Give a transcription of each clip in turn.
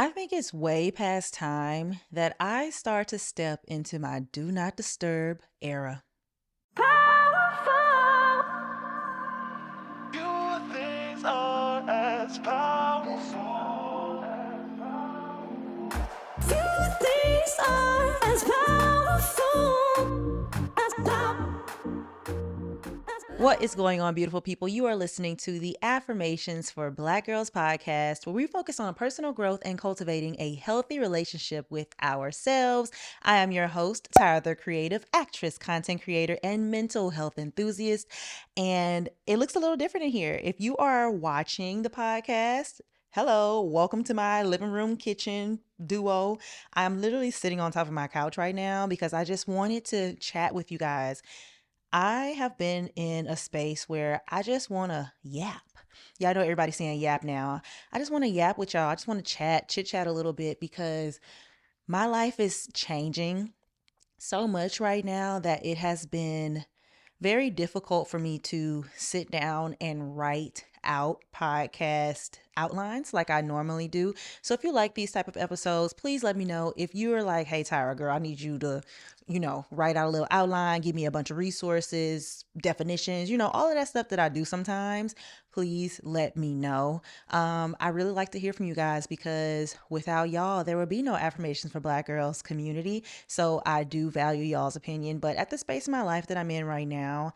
I think it's way past time that I start to step into my do not disturb era. Few things are as powerful. Few things are as powerful as power. What is going on, beautiful people? You are listening to the Affirmations for Black Girls podcast, where we focus on personal growth and cultivating a healthy relationship with ourselves. I am your host, Tyra, the creative actress, content creator, and mental health enthusiast. And it looks a little different in here. If you are watching the podcast, hello, welcome to my living room kitchen duo. I'm literally sitting on top of my couch right now because I just wanted to chat with you guys. I have been in a space where I just want to yap. Yeah, I know everybody's saying yap now. I just want to yap with y'all. I just want to chit chat a little bit because my life is changing so much right now that it has been very difficult for me to sit down and write out podcast outlines like I normally do. So if you like these type of episodes, please let me know. If you're like, hey Tyra girl, I need you to, write out a little outline, give me a bunch of resources, definitions, all of that stuff that I do sometimes, please let me know. I really like to hear from you guys because without y'all, there would be no Affirmations for Black Girls community. So I do value y'all's opinion. But at the space of my life that I'm in right now,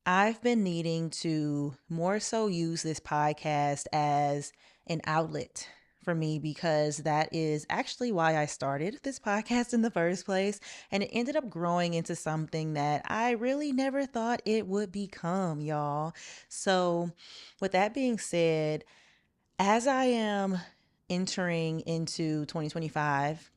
I've been needing to more so use this podcast as an outlet for me because that is actually why I started this podcast in the first place. And it ended up growing into something that I really never thought it would become, y'all. So, with that being said, as I am entering into 2025,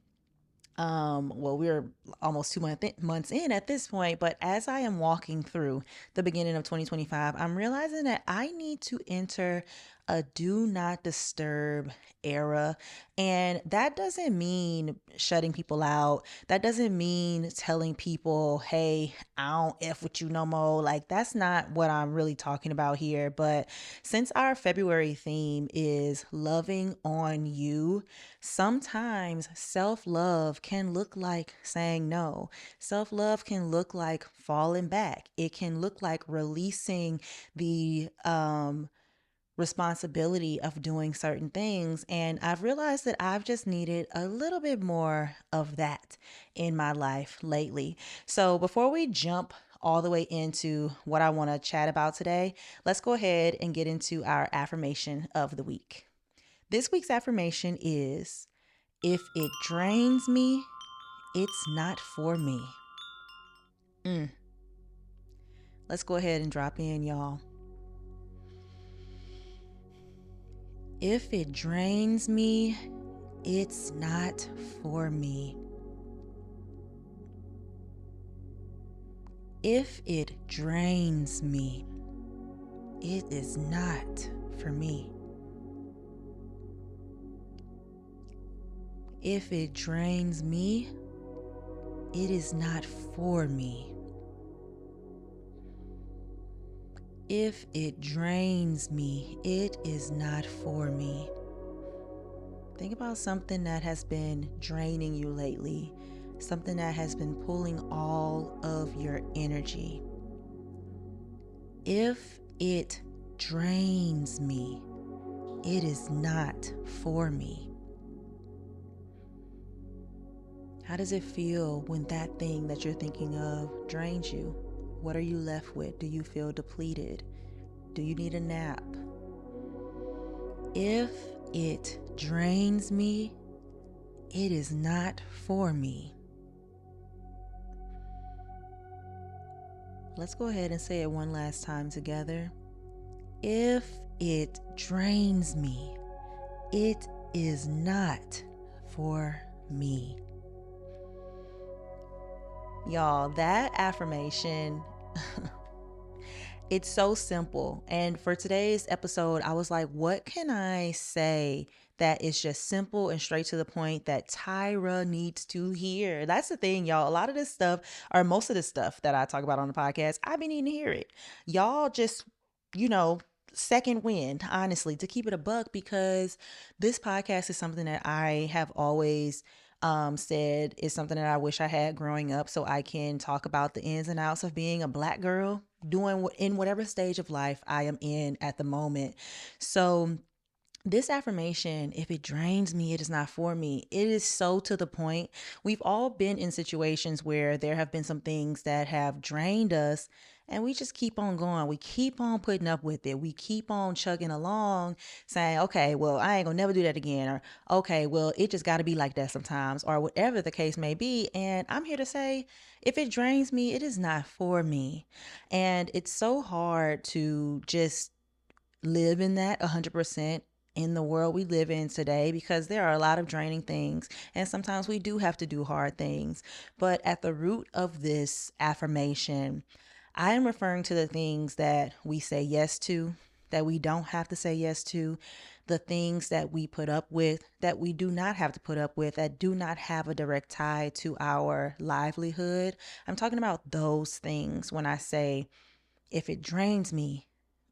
well, we're almost 2 months in at this point, but as I am walking through the beginning of 2025, I'm realizing that I need to enter a do not disturb era. And that doesn't mean shutting people out. That doesn't mean telling people, hey, I don't F with you no more. Like, that's not what I'm really talking about here. But since our February theme is loving on you, sometimes self love can look like saying no. Self love can look like falling back. It can look like releasing the responsibility of doing certain things. And I've realized that I've just needed a little bit more of that in my life lately. So before we jump all the way into what I want to chat about today, let's go ahead and get into our affirmation of the week. This week's affirmation is, if it drains me, it's not for me. Let's go ahead and drop in, y'all. If it drains me, it's not for me. If it drains me, it is not for me. If it drains me, it is not for me. If it drains me, it is not for me. Think about something that has been draining you lately, something that has been pulling all of your energy. If it drains me, it is not for me. How does it feel when that thing that you're thinking of drains you? What are you left with? Do you feel depleted? Do you need a nap? If it drains me, it is not for me. Let's go ahead and say it one last time together. If it drains me, it is not for me. Y'all, that affirmation, it's so simple. And for today's episode, I was like, what can I say that is just simple and straight to the point that Tyra needs to hear? That's the thing, y'all. A lot of this stuff, or most of the stuff that I talk about on the podcast, I've been needing to hear it. Y'all just, second wind, honestly, to keep it a buck, because this podcast is something that I have always said is something that I wish I had growing up, so I can talk about the ins and outs of being a Black girl doing in whatever stage of life I am in at the moment. So this affirmation, if it drains me, it is not for me. It is so to the point. We've all been in situations where there have been some things that have drained us, and we just keep on going. We keep on putting up with it. We keep on chugging along, saying, okay, well, I ain't gonna never do that again. Or, okay, well, it just gotta be like that sometimes, or whatever the case may be. And I'm here to say, if it drains me, it is not for me. And it's so hard to just live in that 100% in the world we live in today, because there are a lot of draining things, and sometimes we do have to do hard things. But at the root of this affirmation, I am referring to the things that we say yes to, that we don't have to say yes to, the things that we put up with, that we do not have to put up with, that do not have a direct tie to our livelihood. I'm talking about those things when I say, if it drains me,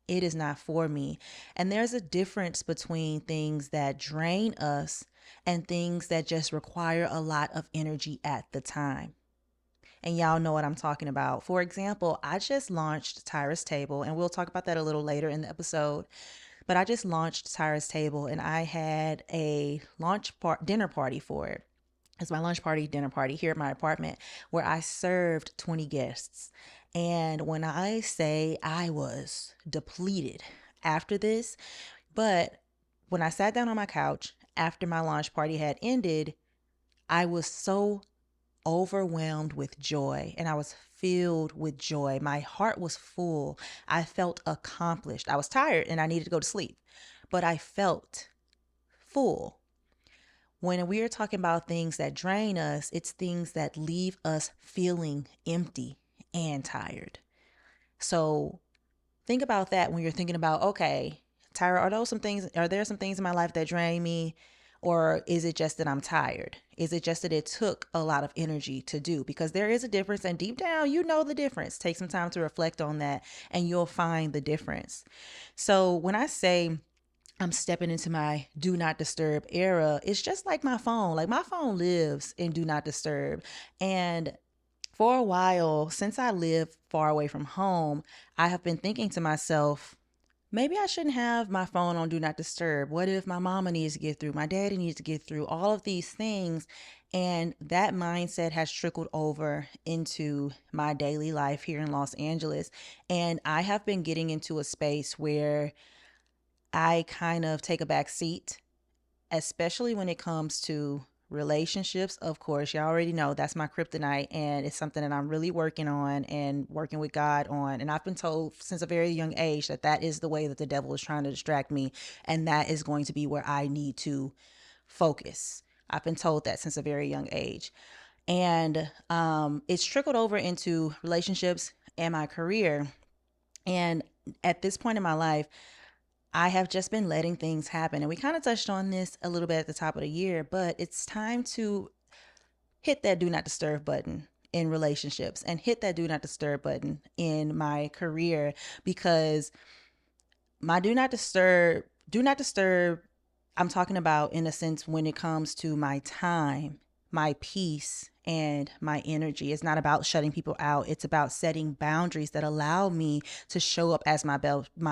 it is not for me. And there's a difference between things that drain us and things that just require a lot of energy at the time. And y'all know what I'm talking about. For example, I just launched Tyra's Table, and we'll talk about that a little later in the episode. But I just launched Tyra's Table, and I had a dinner party for it. It's my lunch party, dinner party here at my apartment, where I served 20 guests. And when I say I was depleted after this, but when I sat down on my couch after my launch party had ended, I was so overwhelmed with joy, and I was filled with joy. My heart was full. I felt accomplished. I was tired and I needed to go to sleep, but I felt full. When we are talking about things that drain us, it's things that leave us feeling empty and tired. So think about that when you're thinking about, okay, Tyra, are there some things in my life that drain me? Or is it just that I'm tired? Is it just that it took a lot of energy to do? Because there is a difference, and deep down, you know the difference. Take some time to reflect on that, and you'll find the difference. So when I say I'm stepping into my do not disturb era, it's just like my phone. Like, my phone lives in do not disturb. And for a while, since I live far away from home, I have been thinking to myself, maybe I shouldn't have my phone on do not disturb. What if my mama needs to get through? My daddy needs to get through, all of these things. And that mindset has trickled over into my daily life here in Los Angeles. And I have been getting into a space where I kind of take a back seat, especially when it comes to relationships. Of course, you already know that's my kryptonite, and it's something that I'm really working on and working with God on. And I've been told since a very young age that that is the way that the devil is trying to distract me, and that is going to be where I need to focus. I've been told that since a very young age. And it's trickled over into relationships and my career. And at this point in my life, I have just been letting things happen. And we kind of touched on this a little bit at the top of the year, but it's time to hit that do not disturb button in relationships and hit that do not disturb button in my career, because my do not disturb, I'm talking about in a sense when it comes to my time, my peace, and my energy. It's not about shutting people out. It's about setting boundaries that allow me to show up as my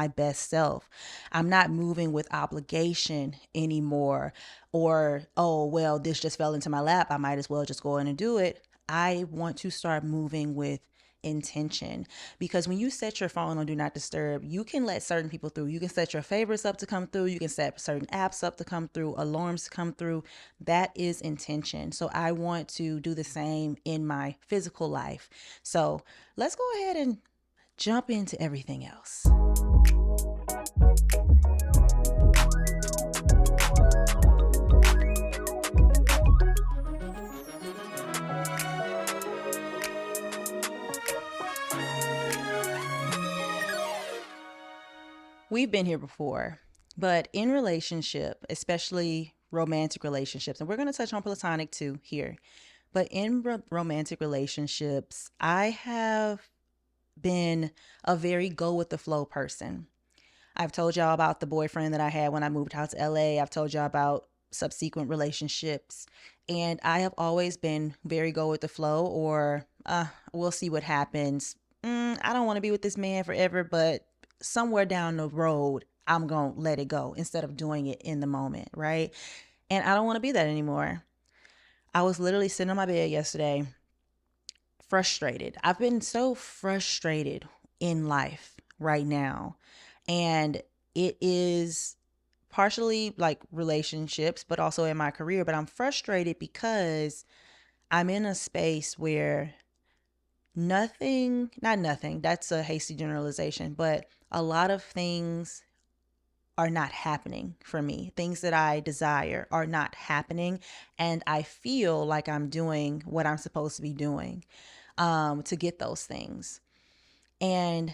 best self. I'm not moving with obligation anymore, or, oh, well, this just fell into my lap, I might as well just go in and do it. I want to start moving with intention, because when you set your phone on do not disturb, you can let certain people through. You can set your favorites up to come through. You can set certain apps up to come through, alarms to come through. That is intention. So I want to do the same in my physical life. So let's go ahead and jump into everything else. We've been here before, but in relationship, especially romantic relationships, and we're going to touch on platonic too here, but in romantic relationships, I have been a very go with the flow person. I've told y'all about the boyfriend that I had when I moved out to LA. I've told y'all about subsequent relationships. And I have always been very go with the flow, or we'll see what happens. I don't want to be with this man forever, but somewhere down the road, I'm going to let it go instead of doing it in the moment, right? And I don't want to be that anymore. I was literally sitting on my bed yesterday, frustrated. I've been so frustrated in life right now. And it is partially like relationships, but also in my career. But I'm frustrated because I'm in a space where not nothing, that's a hasty generalization, but a lot of things are not happening for me. Things that I desire are not happening. And I feel like I'm doing what I'm supposed to be doing to get those things. And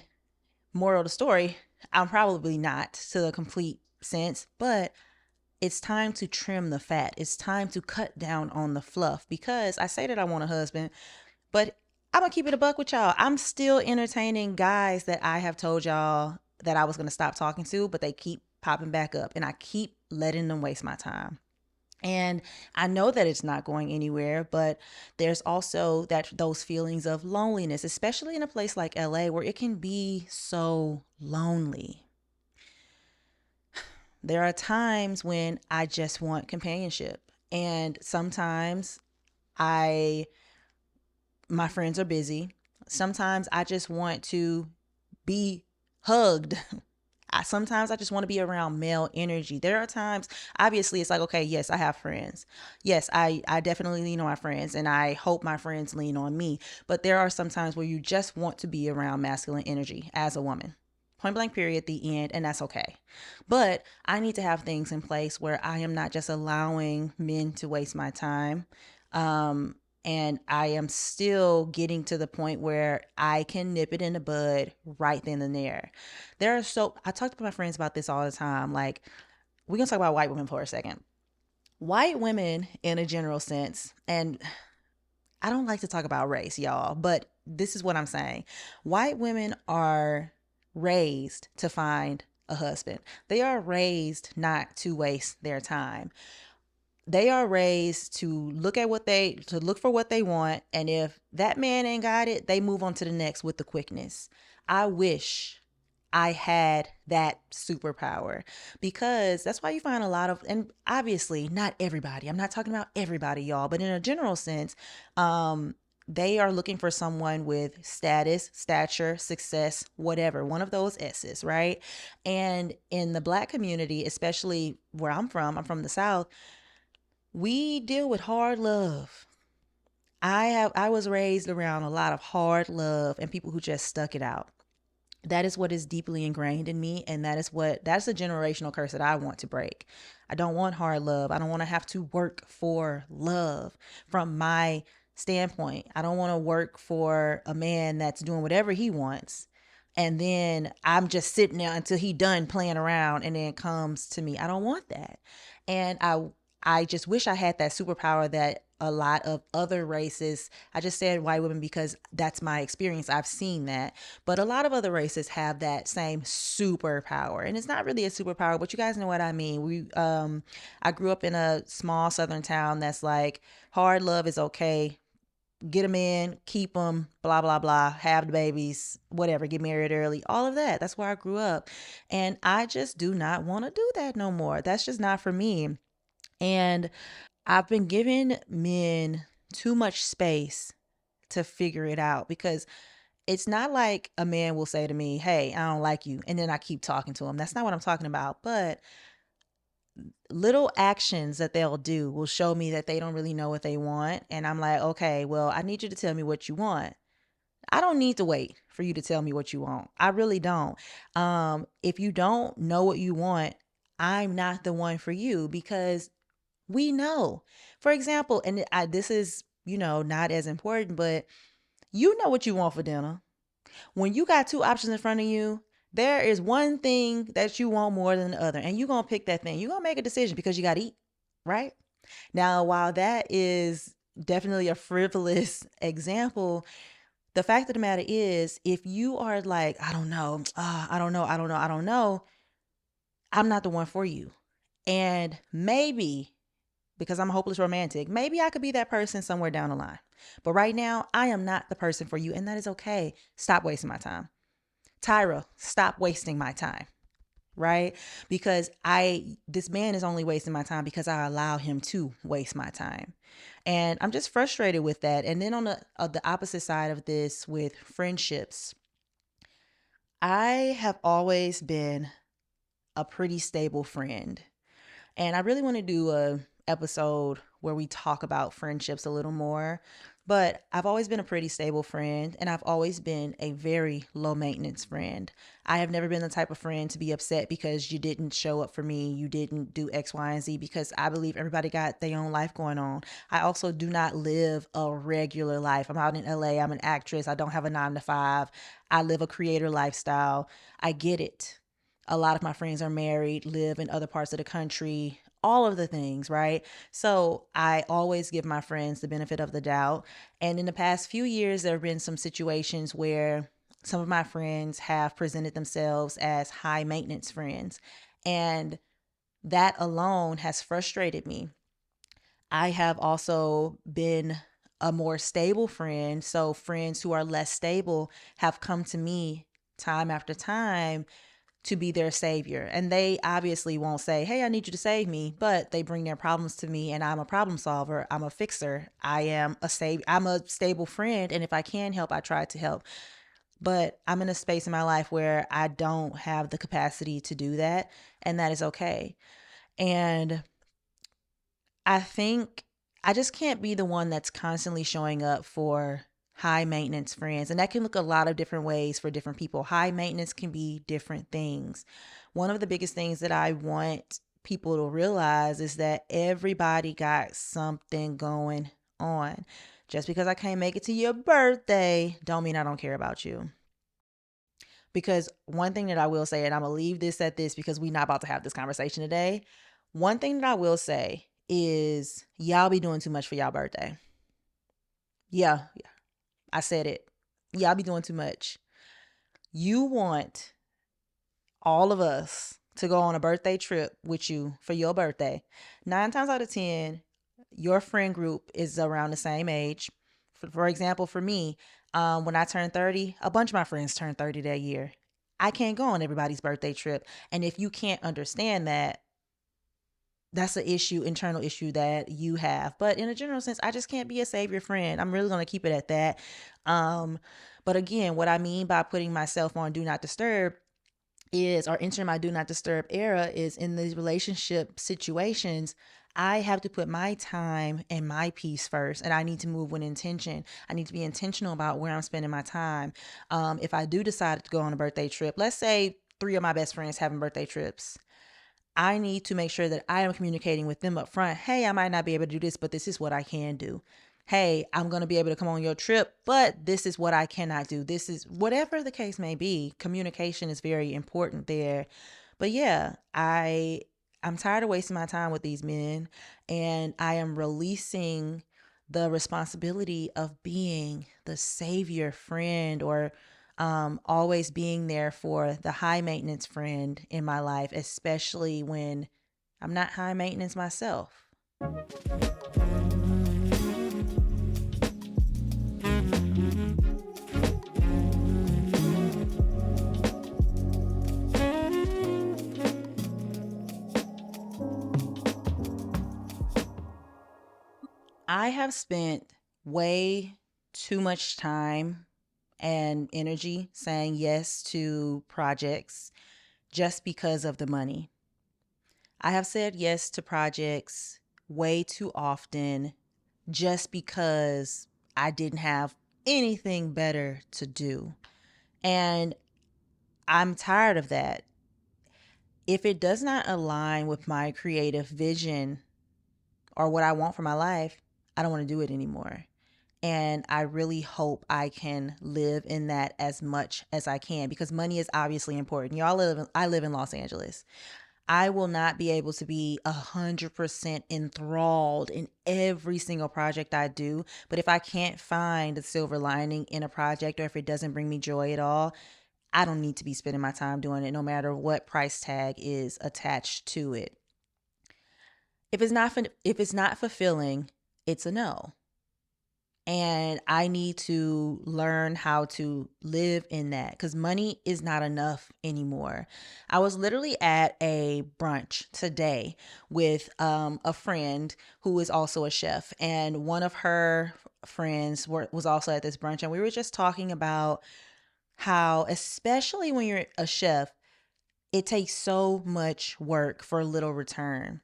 moral of the story, I'm probably not to the complete sense, but it's time to trim the fat. It's time to cut down on the fluff, because I say that I want a husband, but I'm gonna keep it a buck with y'all. I'm still entertaining guys that I have told y'all that I was gonna stop talking to, but they keep popping back up and I keep letting them waste my time. And I know that it's not going anywhere, but there's also those feelings of loneliness, especially in a place like LA where it can be so lonely. There are times when I just want companionship. And sometimes I my friends are busy. Sometimes I just want to be hugged. Sometimes I just want to be around male energy. There are times, obviously, it's like, okay, yes, I have friends. Yes, I definitely lean on my friends, and I hope my friends lean on me. But there are some times where you just want to be around masculine energy as a woman. Point blank, period, the end, and that's okay. But I need to have things in place where I am not just allowing men to waste my time. And I am still getting to the point where I can nip it in the bud right then and there. I talk to my friends about this all the time. Like, we're going to talk about white women for a second. White women, in a general sense, and I don't like to talk about race, y'all, but this is what I'm saying. White women are raised to find a husband, they are raised not to waste their time. They are raised to look for what they want, and if that man ain't got it, they move on to the next with the quickness. I wish I had that superpower, because that's why you find a lot of, and obviously not everybody, I'm not talking about everybody, y'all, but in a general sense, they are looking for someone with status, stature, success, whatever, one of those S's, right? And in the Black community, especially where I'm from the South, we deal with hard love. I was raised around a lot of hard love and people who just stuck it out. That is what is deeply ingrained in me, and that's a generational curse that I want to break. I don't want hard love. I don't want to have to work for love from my standpoint. I don't want to work for a man that's doing whatever he wants, and then I'm just sitting there until he done playing around and then comes to me. I don't want that. And I just wish I had that superpower that a lot of other races, I just said white women because that's my experience, I've seen that, but a lot of other races have that same superpower. And it's not really a superpower, but you guys know what I mean. I grew up in a small southern town that's like, hard love is okay, get them in, keep them, blah blah blah, have the babies, whatever, get married early, all of that. That's where I grew up, and I just do not want to do that no more. That's just not for me. And I've been giving men too much space to figure it out, because it's not like a man will say to me, "Hey, I don't like you," and then I keep talking to him. That's not what I'm talking about. But little actions that they'll do will show me that they don't really know what they want. And I'm like, okay, well, I need you to tell me what you want. I don't need to wait for you to tell me what you want. I really don't. If you don't know what you want, I'm not the one for you, because we know. For example, and this is, not as important, but you know what you want for dinner. When you got two options in front of you, there is one thing that you want more than the other, and you're going to pick that thing. You're going to make a decision because you got to eat, right? Now, while that is definitely a frivolous example, the fact of the matter is, if you are like, I don't know, I don't know, I'm not the one for you. And maybe because I'm a hopeless romantic, maybe I could be that person somewhere down the line. But right now, I am not the person for you, and that is okay. Stop wasting my time. Tyra, stop wasting my time. Right? Because this man is only wasting my time because I allow him to waste my time. And I'm just frustrated with that. And then on the opposite side of this with friendships, I have always been a pretty stable friend. And I really want to do a episode where we talk about friendships a little more. But I've always been a pretty stable friend, and I've always been a very low maintenance friend. I have never been the type of friend to be upset because you didn't show up for me, you didn't do X, Y, and Z, because I believe everybody got their own life going on. I also do not live a regular life. I'm out in LA, I'm an actress, I don't have a 9 to 5, I live a creator lifestyle. I get it. A lot of my friends are married, live in other parts of the country, all of the things, right? So I always give my friends the benefit of the doubt. And in the past few years, there have been some situations where some of my friends have presented themselves as high maintenance friends. And that alone has frustrated me. I have also been a more stable friend. So friends who are less stable have come to me time after time to be their savior. And they obviously won't say, "Hey, I need you to save me," but they bring their problems to me, and I'm a problem solver. I'm a fixer. I'm a stable friend, and if I can help, I try to help. But I'm in a space in my life where I don't have the capacity to do that, and that is okay. And I think I just can't be the one that's constantly showing up for high maintenance friends. And that can look a lot of different ways for different people. High maintenance can be different things. One of the biggest things that I want people to realize is that everybody got something going on. Just because I can't make it to your birthday don't mean I don't care about you. Because one thing that I will say, and I'm gonna leave this at this because we're not about to have this conversation today. One thing that I will say is y'all be doing too much for y'all birthday. Yeah, I said it. Y'all be doing too much. You want all of us to go on a birthday trip with you for your birthday. 9 times out of 10, your friend group is around the same age. For example, for me, when I turned 30, a bunch of my friends turned 30 that year. I can't go on everybody's birthday trip. And if you can't understand that, that's an issue, internal issue that you have. But in a general sense, I just can't be a savior friend. I'm really going to keep it at that. Um, but again, what I mean by putting myself on do not disturb is, or entering my do not disturb era, is in these relationship situations, I have to put my time and my peace first, and I need to move with intention. I need to be intentional about where I'm spending my time. If I do decide to go on a birthday trip, let's say 3 of my best friends having birthday trips, I need to make sure that I am communicating with them up front. Hey, I might not be able to do this, but this is what I can do. Hey, I'm going to be able to come on your trip, but this is what I cannot do. This is whatever the case may be. Communication is very important there. But yeah, I'm tired of wasting my time with these men, and I am releasing the responsibility of being the savior friend, or always being there for the high maintenance friend in my life, especially when I'm not high maintenance myself. I have spent way too much time and energy saying yes to projects just because of the money. I have said yes to projects way too often just because I didn't have anything better to do. And I'm tired of that. If it does not align with my creative vision or what I want for my life, I don't want to do it anymore. And I really hope I can live in that as much as I can, because money is obviously important. I live in Los Angeles. I will not be able to be 100% enthralled in every single project I do. But if I can't find the silver lining in a project, or if it doesn't bring me joy at all, I don't need to be spending my time doing it no matter what price tag is attached to it. If it's not fulfilling, it's a no. And I need to learn how to live in that because money is not enough anymore. I was literally at a brunch today with a friend who is also a chef, and one of her friends was also at this brunch, and we were just talking about how, especially when you're a chef, it takes so much work for little return.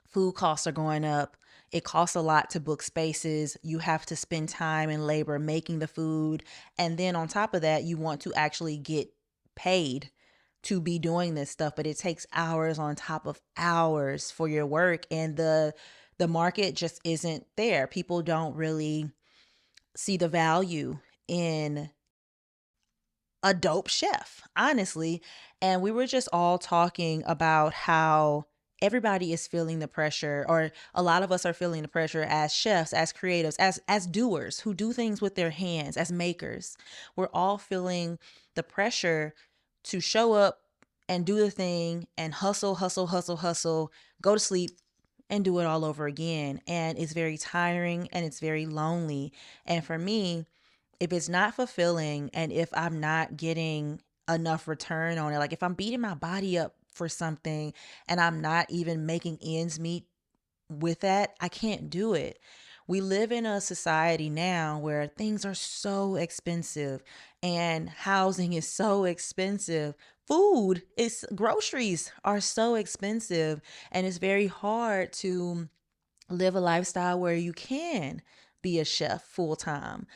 Food costs are going up. It costs a lot to book spaces. You have to spend time and labor making the food. And then on top of that, you want to actually get paid to be doing this stuff, but it takes hours on top of hours for your work, and the market just isn't there. People don't really see the value in a dope chef, honestly. And we were just all talking about how everybody is feeling the pressure, or a lot of us are feeling the pressure as chefs, as creatives, as doers who do things with their hands, as makers. We're all feeling the pressure to show up and do the thing and hustle, hustle, hustle, hustle, go to sleep and do it all over again. And it's very tiring and it's very lonely. And for me, if it's not fulfilling and if I'm not getting enough return on it, like if I'm beating my body up for something and I'm not even making ends meet with that, I can't do it. We live in a society now where things are so expensive and housing is so expensive. Groceries are so expensive, and it's very hard to live a lifestyle where you can be a chef full time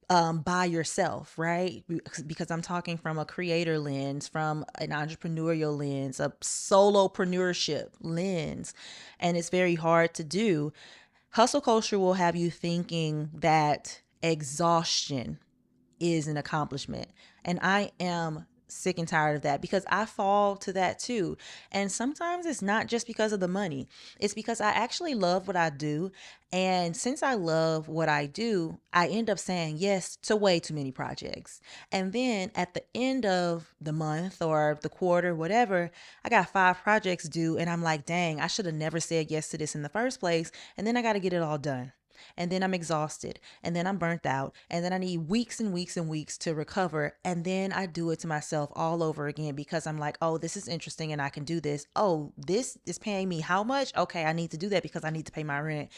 by yourself, right? Because I'm talking from a creator lens, from an entrepreneurial lens, a solopreneurship lens, and it's very hard to do. Hustle culture will have you thinking that exhaustion is an accomplishment. And I am sick and tired of that because I fall to that too. And sometimes it's not just because of the money, it's because I actually love what I do. And since I love what I do, I end up saying yes to way too many projects. And then at the end of the month or the quarter, whatever, I got 5 projects due. And I'm like, dang, I should have never said yes to this in the first place. And then I got to get it all done, and then I'm exhausted, and then I'm burnt out, and then I need weeks and weeks and weeks to recover, and then I do it to myself all over again because I'm like, oh, this is interesting and I can do this. Oh, this is paying me how much? Okay, I need to do that because I need to pay my rent.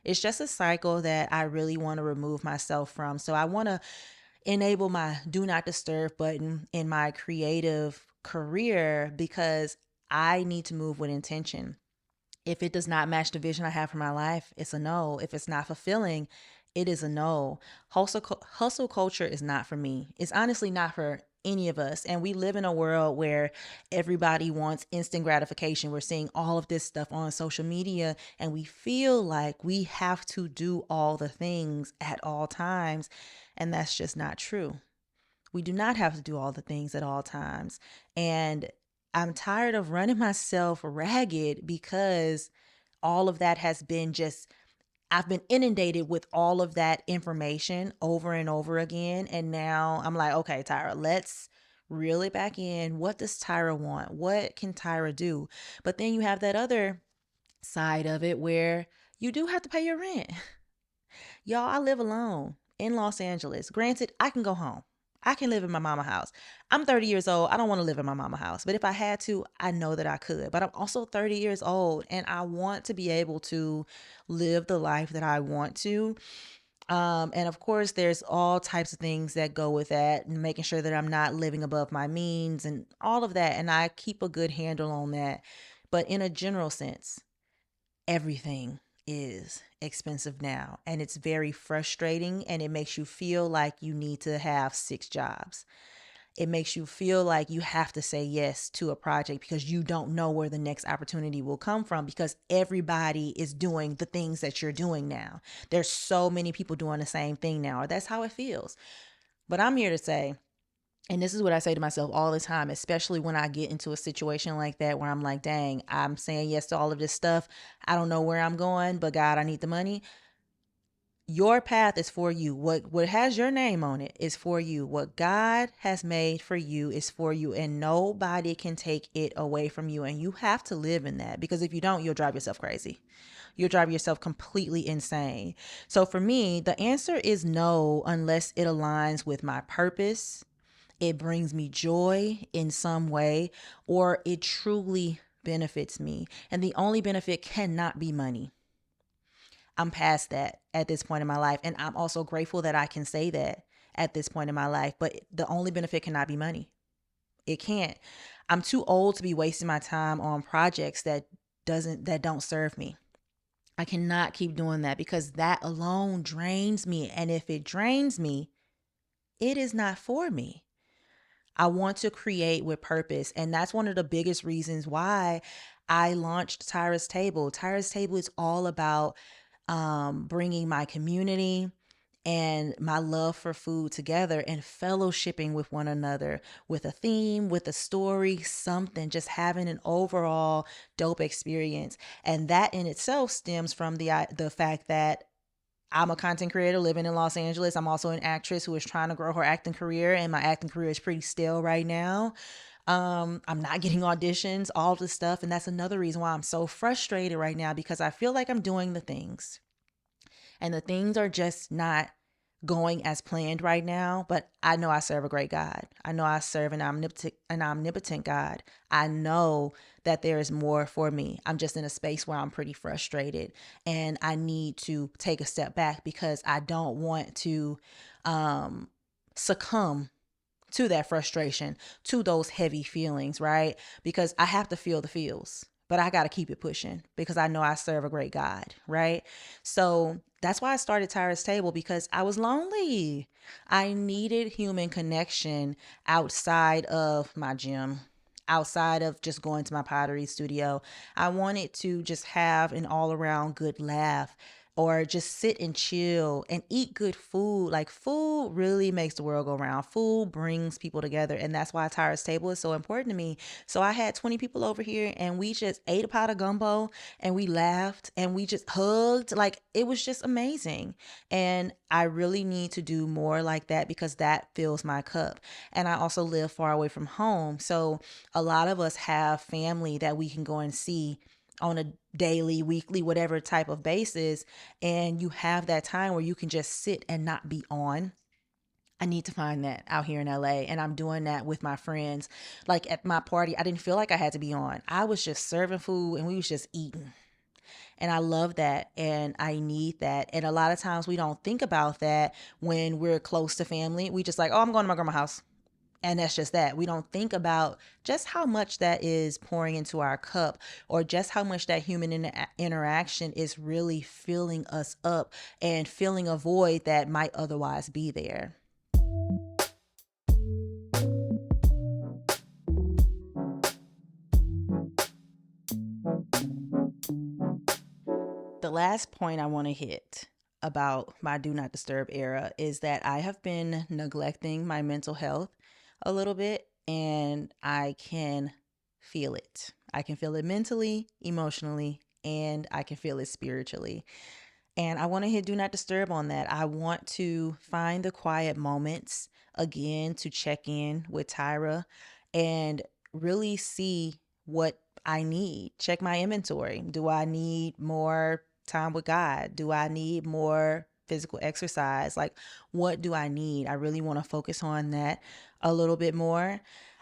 It's just a cycle that I really want to remove myself from. So I want to enable my do not disturb button in my creative career because I need to move with intention. If it does not match the vision I have for my life, it's a no. If it's not fulfilling, it is a no. Hustle culture is not for me. It's honestly not for any of us. And we live in a world where everybody wants instant gratification. We're seeing all of this stuff on social media, and we feel like we have to do all the things at all times. And that's just not true. We do not have to do all the things at all times. And I'm tired of running myself ragged because all of that has been just, I've been inundated with all of that information over and over again. And now I'm like, okay, Tyra, let's reel it back in. What does Tyra want? What can Tyra do? But then you have that other side of it where you do have to pay your rent. Y'all, I live alone in Los Angeles. Granted, I can go home. I can live in my mama house. I'm 30 years old. I don't want to live in my mama house. But if I had to, I know that I could. But I'm also 30 years old and I want to be able to live the life that I want to. And of course, there's all types of things that go with that, and making sure that I'm not living above my means and all of that. And I keep a good handle on that. But in a general sense, everything is expensive now, and it's very frustrating, and it makes you feel like you need to have 6 jobs. It makes you feel like you have to say yes to a project because you don't know where the next opportunity will come from because everybody is doing the things that you're doing now. There's so many people doing the same thing now, or that's how it feels. But I'm here to say, and this is what I say to myself all the time, especially when I get into a situation like that where I'm like, dang, I'm saying yes to all of this stuff. I don't know where I'm going, but God, I need the money. Your path is for you. What has your name on it is for you. What God has made for you is for you, and nobody can take it away from you. And you have to live in that, because if you don't, you'll drive yourself crazy. You'll drive yourself completely insane. So for me, the answer is no, unless it aligns with my purpose, it brings me joy in some way, or it truly benefits me. And the only benefit cannot be money. I'm past that at this point in my life. And I'm also grateful that I can say that at this point in my life. But the only benefit cannot be money. It can't. I'm too old to be wasting my time on projects that don't serve me. I cannot keep doing that, because that alone drains me. And if it drains me, it is not for me. I want to create with purpose. And that's one of the biggest reasons why I launched Tyra's Table. Tyra's Table is all about bringing my community and my love for food together and fellowshipping with one another with a theme, with a story, something, just having an overall dope experience. And that in itself stems from the fact that I'm a content creator living in Los Angeles. I'm also an actress who is trying to grow her acting career, and my acting career is pretty stale right now. I'm not getting auditions, all this stuff. And that's another reason why I'm so frustrated right now, because I feel like I'm doing the things and the things are just not going as planned right now. But I know I serve a great God. I know I serve an omnipotent God. I know that there is more for me. I'm just in a space where I'm pretty frustrated, and I need to take a step back, because I don't want to succumb to that frustration, to those heavy feelings, right? Because I have to feel the feels, but I got to keep it pushing, because I know I serve a great God, right? So that's why I started Tyra's Table, because I was lonely. I needed human connection outside of my gym, outside of just going to my pottery studio. I wanted to just have an all around good laugh, or just sit and chill and eat good food. Like, food really makes the world go round. Food brings people together. And that's why Tyra's Table is so important to me. So I had 20 people over here, and we just ate a pot of gumbo, and we laughed, and we just hugged. Like, it was just amazing. And I really need to do more like that, because that fills my cup. And I also live far away from home. So a lot of us have family that we can go and see on a daily, weekly, whatever type of basis. And you have that time where you can just sit and not be on. I need to find that out here in LA. And I'm doing that with my friends. Like at my party, I didn't feel like I had to be on. I was just serving food, and we was just eating. And I love that, and I need that. And a lot of times we don't think about that when we're close to family. We just like, oh, I'm going to my grandma's house. And that's just that. We don't think about just how much that is pouring into our cup, or just how much that human interaction is really filling us up and filling a void that might otherwise be there. The last point I want to hit about my do not disturb era is that I have been neglecting my mental health a little bit, and I can feel it. I can feel it mentally, emotionally, and I can feel it spiritually. And I want to hit do not disturb on that. I want to find the quiet moments again to check in with Tyra and really see what I need. Check my inventory. Do I need more time with God? Do I need more physical exercise? Like, what do I need? I really want to focus on that a little bit more.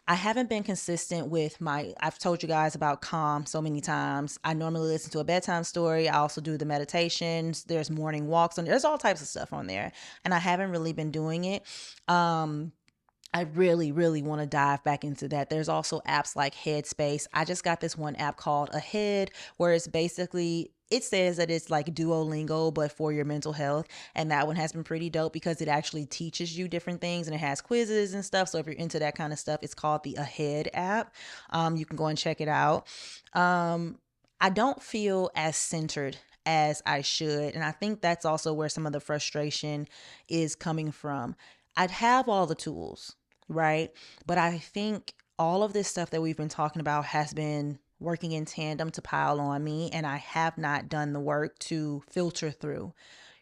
I haven't been consistent with I've told you guys about Calm so many times. I normally listen to a bedtime story. I also do the meditations. There's morning walks there's all types of stuff on there. And I haven't really been doing it. I really, really want to dive back into that. There's also apps like Headspace. I just got this one app called Ahead, where it's basically, it says that it's like Duolingo, but for your mental health. And that one has been pretty dope, because it actually teaches you different things, and it has quizzes and stuff. So if you're into that kind of stuff, it's called the Ahead app. You can go and check it out. I don't feel as centered as I should. And I think that's also where some of the frustration is coming from. I'd have all the tools, right? But I think all of this stuff that we've been talking about has been working in tandem to pile on me, and I have not done the work to filter through,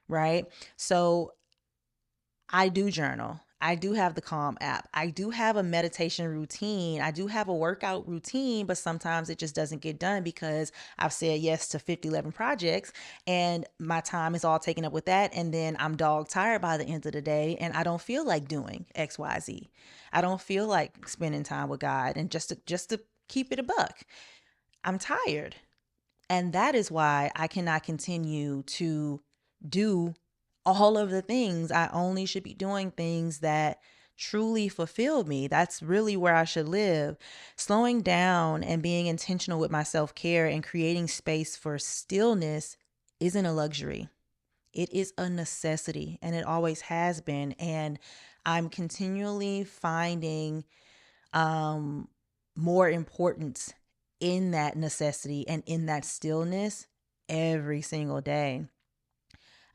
right? So I do journal. I do have the Calm app. I do have a meditation routine. I do have a workout routine, but sometimes it just doesn't get done because I've said yes to 50, 11 projects and my time is all taken up with that. And then I'm dog tired by the end of the day and I don't feel like doing X, Y, Z. I don't feel like spending time with God. And just to keep it a buck, I'm tired. And that is why I cannot continue to do all of the things. I only should be doing things that truly fulfill me. That's really where I should live. Slowing down and being intentional with my self care and creating space for stillness isn't a luxury, it is a necessity, and it always has been. And I'm continually finding um, more importance in that necessity and in that stillness every single day.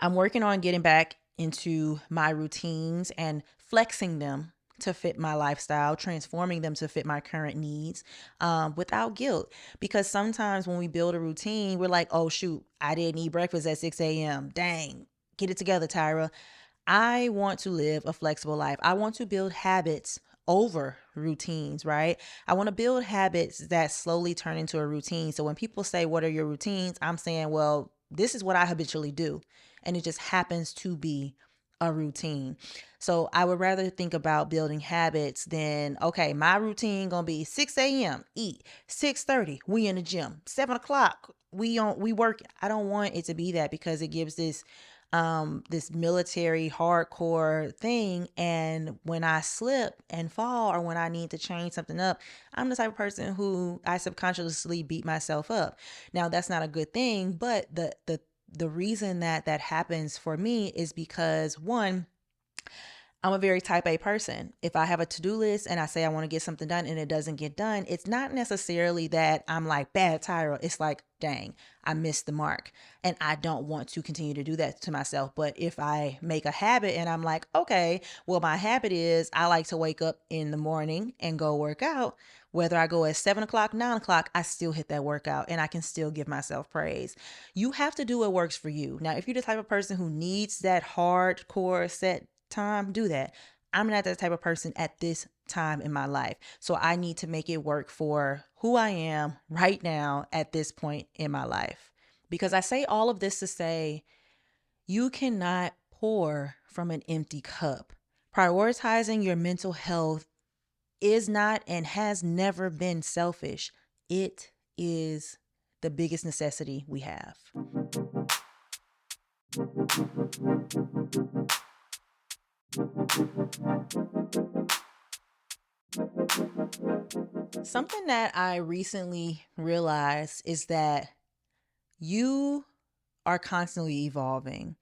I'm working on getting back into my routines and flexing them to fit my lifestyle, transforming them to fit my current needs without guilt. Because sometimes when we build a routine, we're like, oh, shoot, I didn't eat breakfast at 6 a.m. Dang, get it together, Tyra. I want to live a flexible life. I want to build habits over routines, right? I want to build habits that slowly turn into a routine. So when people say, what are your routines? I'm saying, well, this is what I habitually do. And it just happens to be a routine. So I would rather think about building habits than, okay, my routine gonna be 6 a.m. eat, 6:30 we in the gym, 7 o'clock we work. I don't want it to be that because it gives this military hardcore thing, and when I slip and fall or when I need to change something up, I'm the type of person who I subconsciously beat myself up. Now that's not a good thing, but the reason that that happens for me is because one, I'm a very type A person. If I have a to-do list and I say I want to get something done and it doesn't get done, it's not necessarily that I'm like bad Tyra. It's like, dang, I missed the mark. And I don't want to continue to do that to myself. But if I make a habit and I'm like, okay, well, my habit is I like to wake up in the morning and go work out. Whether I go at 7 o'clock, 9 o'clock, I still hit that workout and I can still give myself praise. You have to do what works for you. Now, if you're the type of person who needs that hardcore set time, do that. I'm not that type of person at this time in my life. So I need to make it work for who I am right now at this point in my life. Because I say all of this to say you cannot pour from an empty cup. Prioritizing your mental health is not and has never been selfish. It is the biggest necessity we have. Something that I recently realized is that you are constantly evolving,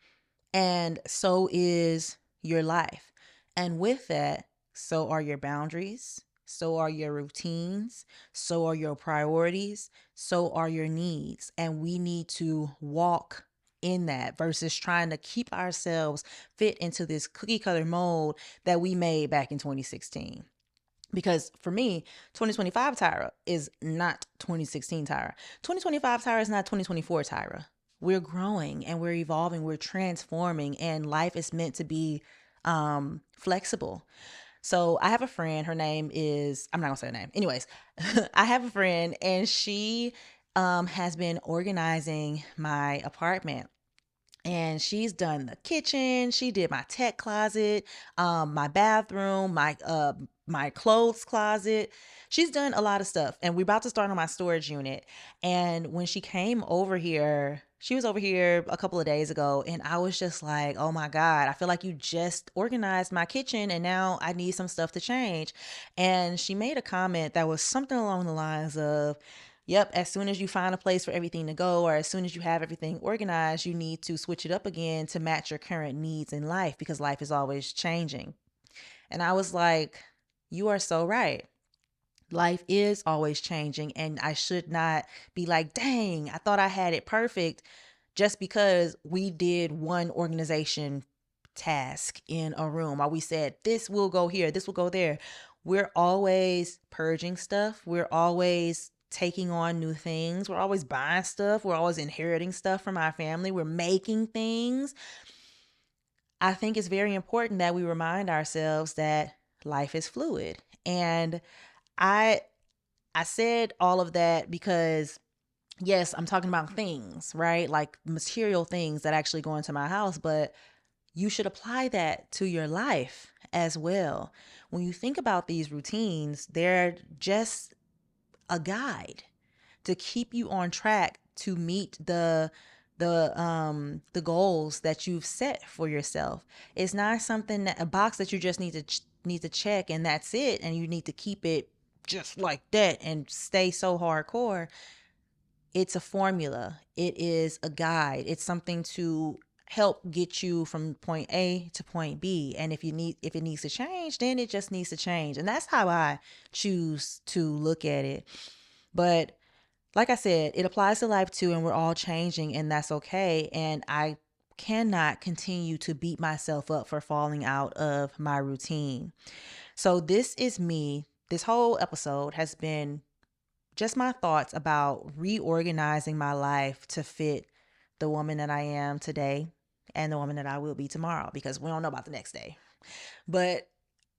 and so is your life. And with that, so are your boundaries, so are your routines, so are your priorities, so are your needs. And we need to walk in that versus trying to keep ourselves fit into this cookie cutter mold that we made back in 2016. Because for me, 2025 Tyra is not 2016 Tyra. 2025 Tyra is not 2024 Tyra. We're growing and we're evolving, we're transforming, and life is meant to be flexible. So I have a friend, her name is, I'm not gonna say her name. Anyways, I have a friend and she has been organizing my apartment, and she's done the kitchen, she did my tech closet, my bathroom, my clothes closet. She's done a lot of stuff, and we're about to start on my storage unit. And when she came over here, she was over here a couple of days ago, and I was just like, oh my God, I feel like you just organized my kitchen and now I need some stuff to change. And she made a comment that was something along the lines of, yep, as soon as you find a place for everything to go, or as soon as you have everything organized, you need to switch it up again to match your current needs in life because life is always changing. And I was like, you are so right. Life is always changing, and I should not be like, dang, I thought I had it perfect just because we did one organization task in a room, or we said, this will go here, this will go there. We're always purging stuff. We're always taking on new things. We're always buying stuff. We're always inheriting stuff from our family. We're making things. I think it's very important that we remind ourselves that life is fluid. And I I said all of that because yes, I'm talking about things, right? Like material things that actually go into my house, but you should apply that to your life as well. When you think about these routines, they're just a guide to keep you on track to meet the goals that you've set for yourself. It's not something that a box that you just need to check and that's it, and you need to keep it just like that and stay so hardcore. It's a formula. It is a guide. It's something to help get you from point A to point B. And if it needs to change, then it just needs to change. And that's how I choose to look at it. But like I said, it applies to life too, and we're all changing, and that's okay. And I cannot continue to beat myself up for falling out of my routine. So, this is me. This whole episode has been just my thoughts about reorganizing my life to fit the woman that I am today and the woman that I will be tomorrow, because we don't know about the next day. But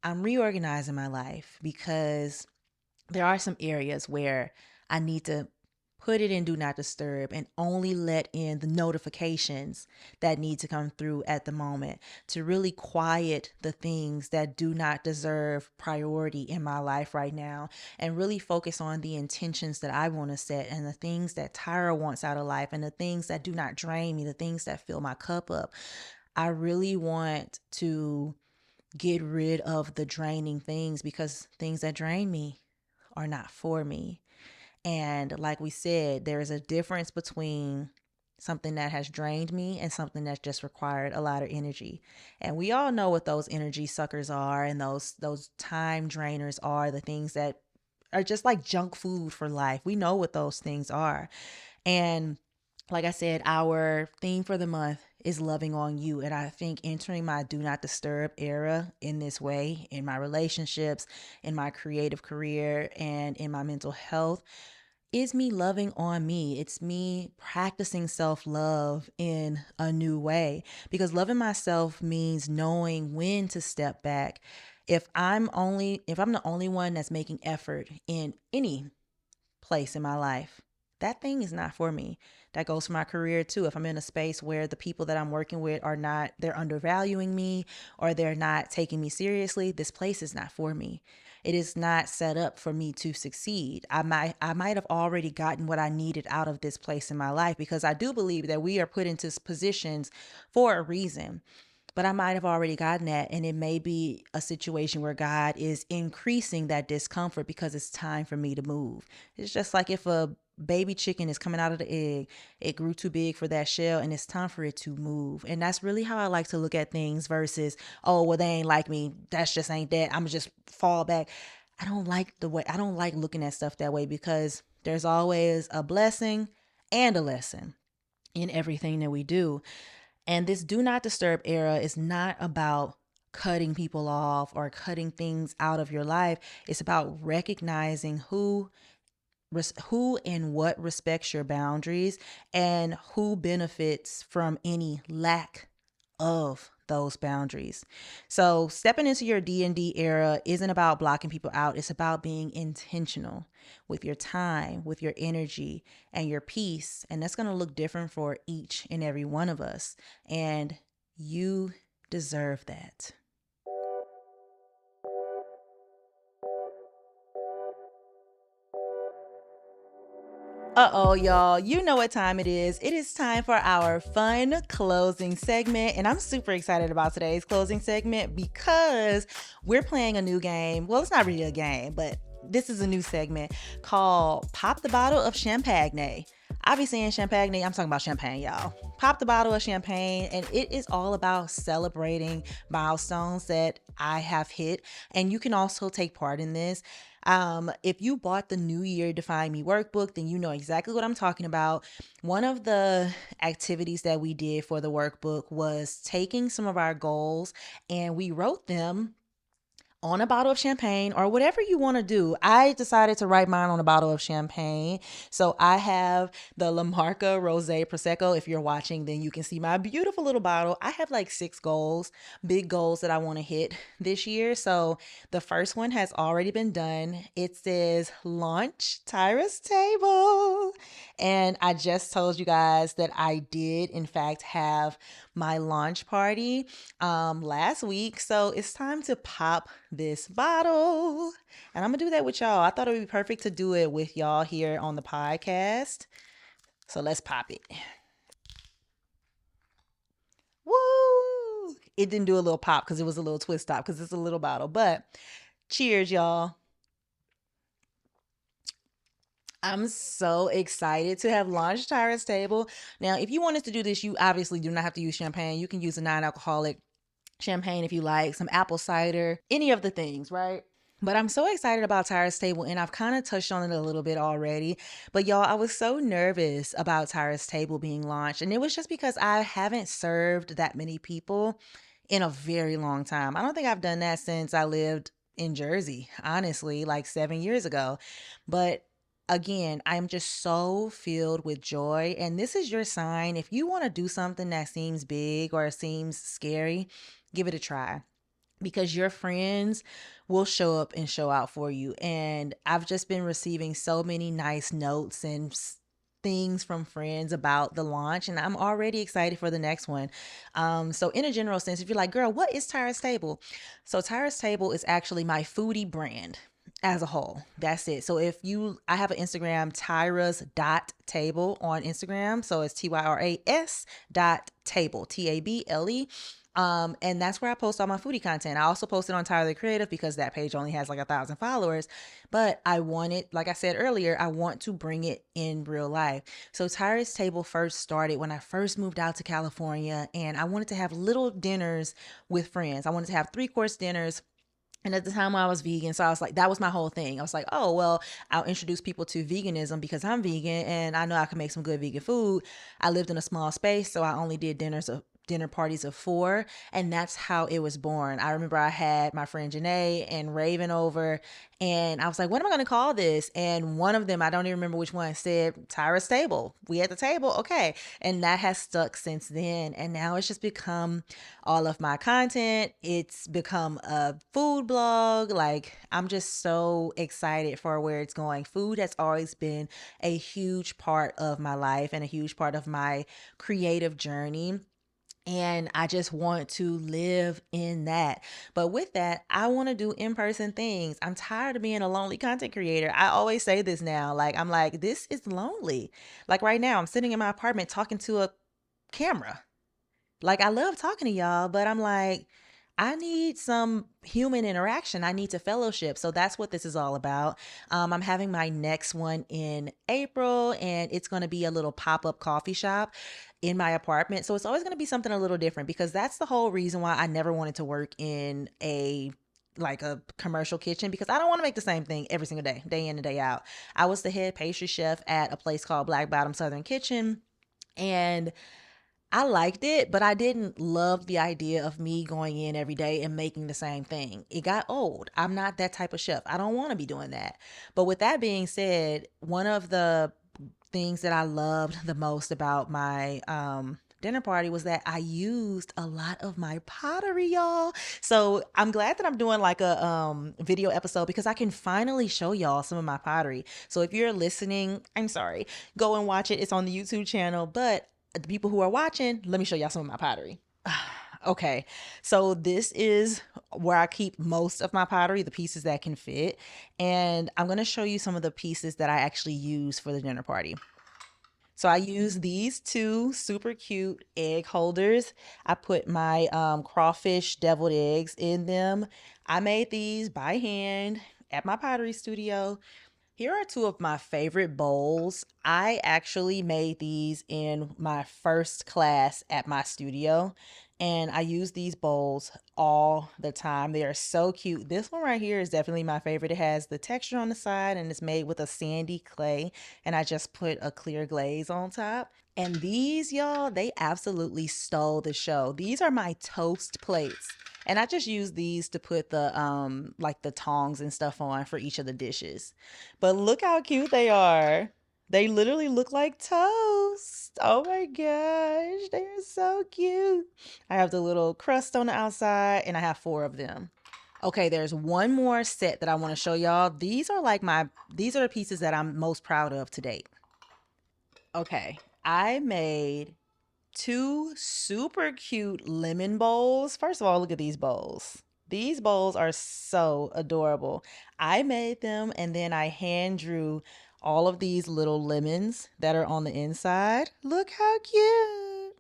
I'm reorganizing my life because there are some areas where I need to put it in do not disturb and only let in the notifications that need to come through at the moment to really quiet the things that do not deserve priority in my life right now, and really focus on the intentions that I want to set and the things that Tyra wants out of life and the things that do not drain me, the things that fill my cup up. I really want to get rid of the draining things, because things that drain me are not for me. And like we said, there is a difference between something that has drained me and something that's just required a lot of energy. And we all know what those energy suckers are, and those time drainers are, the things that are just like junk food for life. We know what those things are. And like I said, our theme for the month is loving on you. And I think entering my do not disturb era in this way, in my relationships, in my creative career, and in my mental health, is me loving on me. It's me practicing self love in a new way, because loving myself means knowing when to step back. If I'm the only one that's making effort in any place in my life, that thing is not for me. That goes for my career too. If I'm in a space where the people that I'm working with are not, they're undervaluing me or they're not taking me seriously, this place is not for me. It is not set up for me to succeed. I might have already gotten what I needed out of this place in my life, because I do believe that we are put into positions for a reason. But I might have already gotten that, and it may be a situation where God is increasing that discomfort because it's time for me to move. It's just like if a baby chicken is coming out of the egg, it grew too big for that shell, and it's time for it to move. And that's really how I like to look at things versus, oh, well, they ain't like me. That's just ain't that. I'm just fall back. I don't like looking at stuff that way, because there's always a blessing and a lesson in everything that we do. And this do not disturb era is not about cutting people off or cutting things out of your life. It's about recognizing who and what respects your boundaries and who benefits from any lack of those boundaries. So stepping into your D&D era isn't about blocking people out. It's about being intentional with your time, with your energy, and your peace. And that's going to look different for each and every one of us. And you deserve that. Uh-oh, y'all. You know what time it is. It is time for our fun closing segment. And I'm super excited about today's closing segment because we're playing a new game. Well, it's not really a game, but this is a new segment called Pop the Bottle of Champagne. Obviously, in Champagne, I'm talking about champagne, y'all. Pop the bottle of champagne, and it is all about celebrating milestones that I have hit. And you can also take part in this. If you bought the New Year Define Me workbook, then you know exactly what I'm talking about. One of the activities that we did for the workbook was taking some of our goals and we wrote them on a bottle of champagne or whatever you want to do. I decided to write mine on a bottle of champagne. So I have the La Marca Rosé Prosecco. If you're watching, then you can see my beautiful little bottle. I have like 6 goals, big goals that I want to hit this year. So the first one has already been done. It says launch Tyra's table. And I just told you guys that I did, in fact, have my launch party last week. So it's time to pop this bottle. And I'm going to do that with y'all. I thought it would be perfect to do it with y'all here on the podcast. So let's pop it. Woo! It didn't do a little pop because it was a little twist top because it's a little bottle. But cheers, y'all. I'm so excited to have launched Tyra's Table. Now, if you wanted to do this, you obviously do not have to use champagne. You can use a non-alcoholic champagne if you like, some apple cider, any of the things, right? But I'm so excited about Tyra's Table, and I've kind of touched on it a little bit already. But y'all, I was so nervous about Tyra's Table being launched, and it was just because I haven't served that many people in a very long time. I don't think I've done that since I lived in Jersey, honestly, like 7 years ago. But again, I'm just so filled with joy. And this is your sign. If you want to do something that seems big or seems scary, give it a try because your friends will show up and show out for you. And I've just been receiving so many nice notes and things from friends about the launch, and I'm already excited for the next one. So in a general sense, if you're like, girl, what is Tyra's Table? So Tyra's Table is actually my foodie brand as a whole. That's it. So I have an Instagram, Tyra's dot table on Instagram. So it's TYRAS dot table, TABLE. And that's where I post all my foodie content. I also post it on Tyler the Creative because that page only has like 1,000 followers. But I want it, like I said earlier, I want to bring it in real life. So Tyra's Table first started when I first moved out to California, and I wanted to have little dinners with friends. I wanted to have 3-course dinners. And at the time I was vegan, so I was like, that was my whole thing. I was like, oh, well, I'll introduce people to veganism because I'm vegan and I know I can make some good vegan food. I lived in a small space, so I only did dinner parties of 4, and that's how it was born. I remember I had my friend Janae and Raven over, and I was like, what am I going to call this? And one of them, I don't even remember which one, said Tyra's Table. We at the table, okay. And that has stuck since then, and now it's just become all of my content. It's become a food blog. Like, I'm just so excited for where it's going. Food has always been a huge part of my life and a huge part of my creative journey. And I just want to live in that. But with that, I want to do in-person things. I'm tired of being a lonely content creator. I always say this now. Like, I'm like, this is lonely. Like right now, I'm sitting in my apartment talking to a camera. Like, I love talking to y'all, but I'm like, I need some human interaction. I need to fellowship. So that's what this is all about. I'm having my next one in April, and it's going to be a little pop-up coffee shop in my apartment. So it's always going to be something a little different because that's the whole reason why I never wanted to work in a commercial kitchen, because I don't want to make the same thing every single day, day in and day out. I was the head pastry chef at a place called Black Bottom Southern Kitchen, and I liked it, but I didn't love the idea of me going in every day and making the same thing. It got old. I'm not that type of chef. I don't want to be doing that. But with that being said, one of the things that I loved the most about my dinner party was that I used a lot of my pottery, y'all. So I'm glad that I'm doing like a video episode because I can finally show y'all some of my pottery. So if you're listening, I'm sorry, go and watch it. It's on the YouTube channel. But the people who are watching, let me show y'all some of my pottery. Okay, so this is where I keep most of my pottery, the pieces that can fit. And I'm going to show you some of the pieces that I actually use for the dinner party. So I use these 2 super cute egg holders. I put my crawfish deviled eggs in them. I made these by hand at my pottery studio. Here are 2 of my favorite bowls. I actually made these in my first class at my studio, and I use these bowls all the time. They are so cute. This one right here is definitely my favorite. It has the texture on the side and it's made with a sandy clay, and I just put a clear glaze on top. And these, y'all, they absolutely stole the show. These are my toast plates. And I just use these to put the like the tongs and stuff on for each of the dishes. But look how cute they are. They literally look like toast. Oh my gosh, they are so cute. I have the little crust on the outside and I have 4 of them. Okay, there's one more set that I want to show y'all. These are the pieces that I'm most proud of to date. Okay, I made 2 super cute lemon bowls. First of all, look at these bowls. These bowls are so adorable. I made them and then I hand drew all of these little lemons that are on the inside. Look how cute.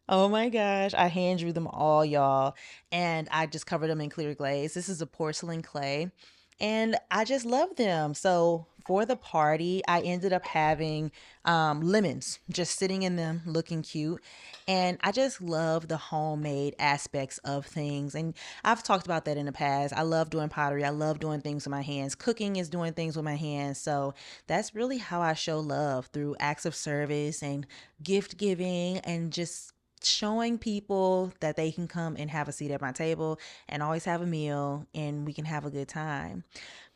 Oh my gosh, I hand drew them all, y'all, and I just covered them in clear glaze. This is a porcelain clay, and I just love them. So for the party, I ended up having lemons just sitting in them, looking cute, and I just love the homemade aspects of things. And I've talked about that in the past. I love doing pottery. I love doing things with my hands. Cooking is doing things with my hands. So that's really how I show love, through acts of service and gift giving and just showing people that they can come and have a seat at my table and always have a meal and we can have a good time.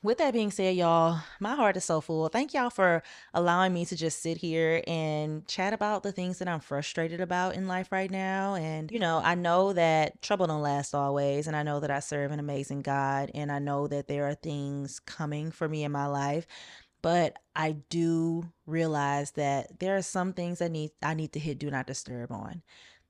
With that being said, y'all, my heart is so full. Thank y'all for allowing me to just sit here and chat about the things that I'm frustrated about in life right now. And, I know that trouble don't last always. And I know that I serve an amazing God. And I know that there are things coming for me in my life. But I do realize that there are some things I need to hit do not disturb on.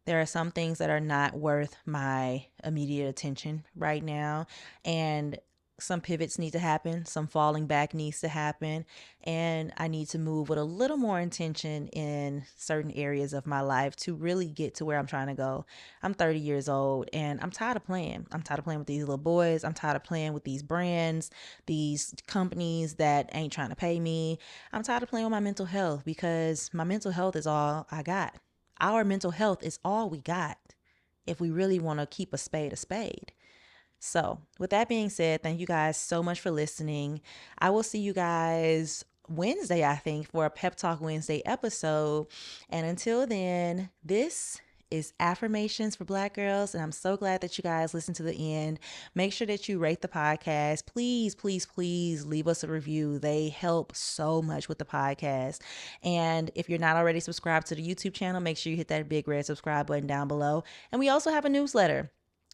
There are some things that are not worth my immediate attention right now. And some pivots need to happen, some falling back needs to happen. And I need to move with a little more intention in certain areas of my life to really get to where I'm trying to go. I'm 30 years old and I'm tired of playing. I'm tired of playing with these little boys. I'm tired of playing with these brands, these companies that ain't trying to pay me. I'm tired of playing with my mental health because my mental health is all I got. Our mental health is all we got if we really want to keep a spade a spade. So, with that being said, thank you guys so much for listening. I will see you guys Wednesday, I think, for a Pep Talk Wednesday episode. And until then, this is Affirmations for Black Girls. And I'm so glad that you guys listened to the end. Make sure that you rate the podcast. Please, please, please leave us a review. They help so much with the podcast. And if you're not already subscribed to the YouTube channel, make sure you hit that big red subscribe button down below. And we also have a newsletter.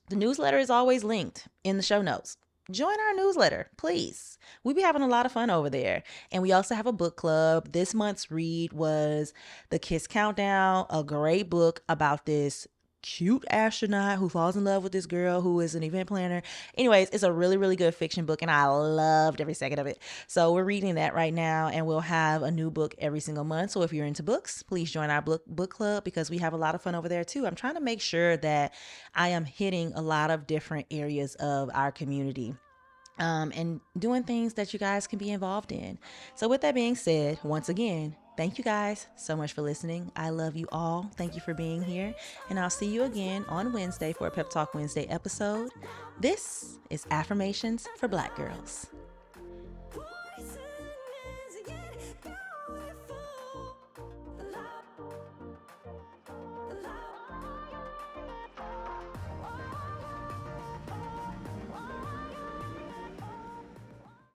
The newsletter is always linked in the show notes. Join our newsletter, please. We be having a lot of fun over there. And we also have a book club. This month's read was The Kiss Countdown, a great book about this cute astronaut who falls in love with this girl who is an event planner. Anyways, it's a really, really good fiction book and I loved every second of it. So we're reading that right now and we'll have a new book every single month. So if you're into books, please join our book club because we have a lot of fun over there too. I'm trying to make sure that I am hitting a lot of different areas of our community. And doing things that you guys can be involved in. So with that being said, once again, thank you guys so much for listening. I love you all. Thank you for being here. And I'll see you again on Wednesday for a Pep Talk Wednesday episode. This is Affirmations for Black Girls.